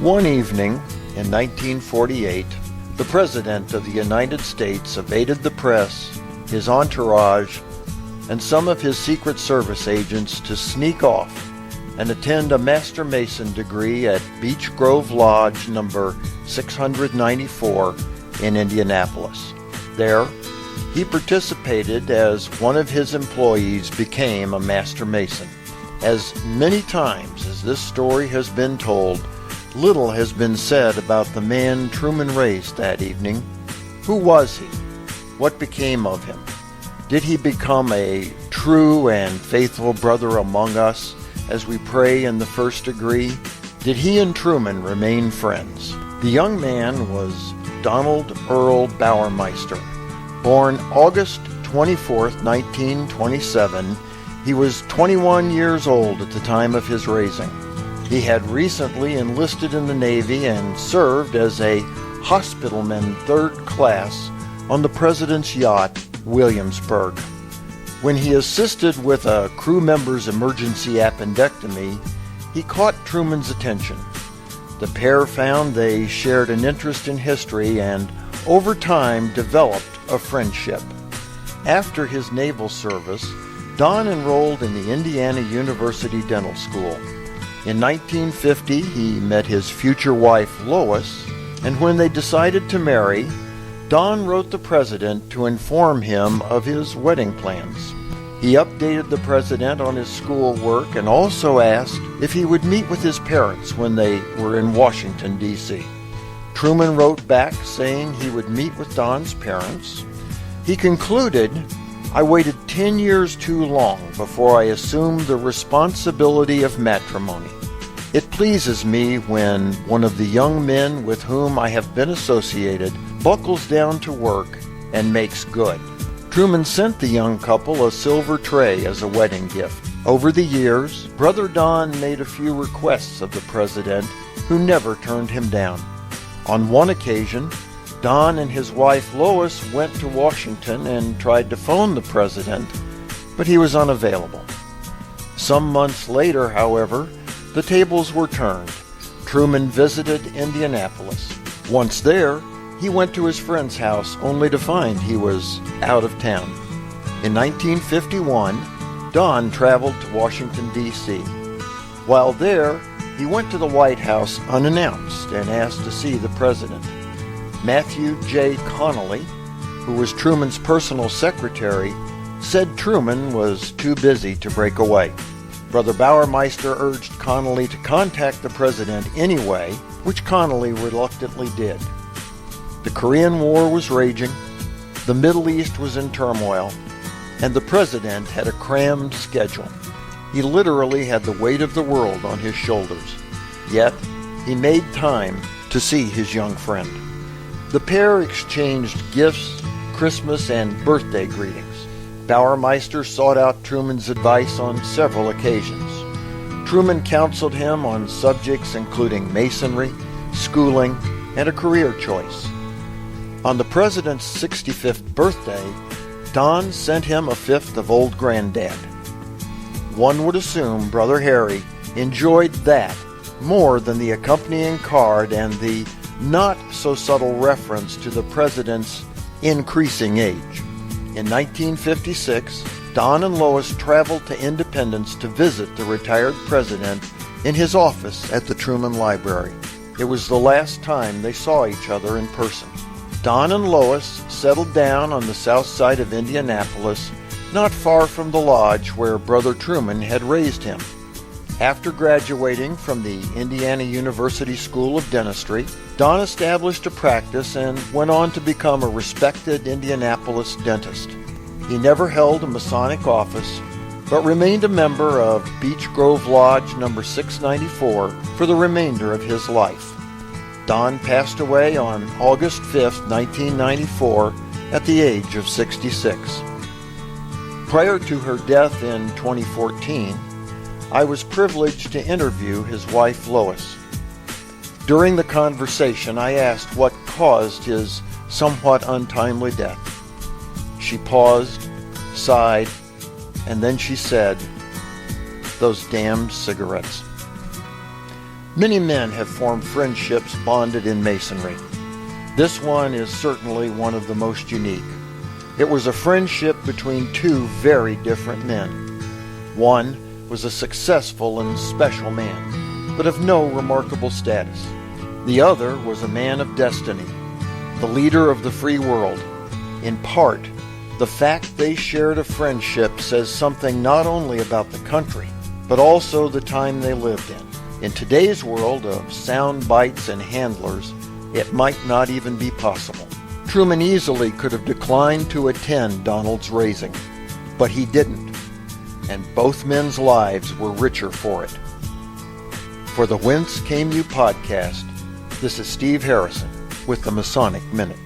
One evening in 1948, the President of the United States evaded the press, his entourage, and some of his Secret Service agents to sneak off and attend a Master Mason degree at Beech Lodge number 694 in Indianapolis. There, he participated as one of his employees became a Master Mason. As many times as this story has been told, little has been said about the man Truman raised that evening. Who was he? What became of him? Did he become a true and faithful brother among us as we pray in the first degree? Did he and Truman remain friends? The young man was Donald Earl Bauermeister. Born August 24th, 1927, he was 21 years old at the time of his raising. He had recently enlisted in the Navy and served as a hospitalman third class on the President's yacht, Williamsburg. When he assisted with a crew member's emergency appendectomy, he caught Truman's attention. The pair found they shared an interest in history and, over time, developed a friendship. After his naval service, Don enrolled in the Indiana University Dental School. In 1950, he met his future wife, Lois, and when they decided to marry, Don wrote the President to inform him of his wedding plans. He updated the President on his school work and also asked if he would meet with his parents when they were in Washington, D.C. Truman wrote back saying he would meet with Don's parents. He concluded, "I waited 10 years too long before I assumed the responsibility of matrimony. It pleases me when one of the young men with whom I have been associated buckles down to work and makes good." Truman sent the young couple a silver tray as a wedding gift. Over the years, Brother Don made a few requests of the President, who never turned him down. On one occasion, Don and his wife Lois went to Washington and tried to phone the President, but he was unavailable. Some months later, however, the tables were turned. Truman visited Indianapolis. Once there, he went to his friend's house only to find he was out of town. In 1951, Don traveled to Washington, D.C. While there, he went to the White House unannounced and asked to see the President. Matthew J. Connally, who was Truman's personal secretary, said Truman was too busy to break away. Brother Bauermeister urged Connally to contact the President anyway, which Connally reluctantly did. The Korean War was raging, the Middle East was in turmoil, and the President had a crammed schedule. He literally had the weight of the world on his shoulders. Yet, he made time to see his young friend. The pair exchanged gifts, Christmas and birthday greetings. Bauermeister sought out Truman's advice on several occasions. Truman counseled him on subjects including masonry, schooling, and a career choice. On the President's 65th birthday, Don sent him a fifth of Old Granddad. One would assume Brother Harry enjoyed that more than the accompanying card and the not-so-subtle reference to the President's increasing age. In 1956, Don and Lois traveled to Independence to visit the retired President in his office at the Truman Library. It was the last time they saw each other in person. Don and Lois settled down on the south side of Indianapolis, not far from the lodge where Brother Truman had raised him. After graduating from the Indiana University School of Dentistry, Don established a practice and went on to become a respected Indianapolis dentist. He never held a Masonic office, but remained a member of Beech Lodge number 694 for the remainder of his life. Don passed away on August 5, 1994, at the age of 66. Prior to her death in 2014, I was privileged to interview his wife Lois. During the conversation, I asked what caused his somewhat untimely death. She paused, sighed, and then she said, "Those damned cigarettes." Many men have formed friendships bonded in Masonry. This one is certainly one of the most unique. It was a friendship between two very different men. One was a successful and special man, but of no remarkable status. The other was a man of destiny, the leader of the free world. In part, the fact they shared a friendship says something not only about the country, but also the time they lived in. In today's world of sound bites and handlers, it might not even be possible. Truman easily could have declined to attend Donald's raising, but he didn't, and both men's lives were richer for it. For the Whence Came You podcast, this is Steve Harrison with the Masonic Minute.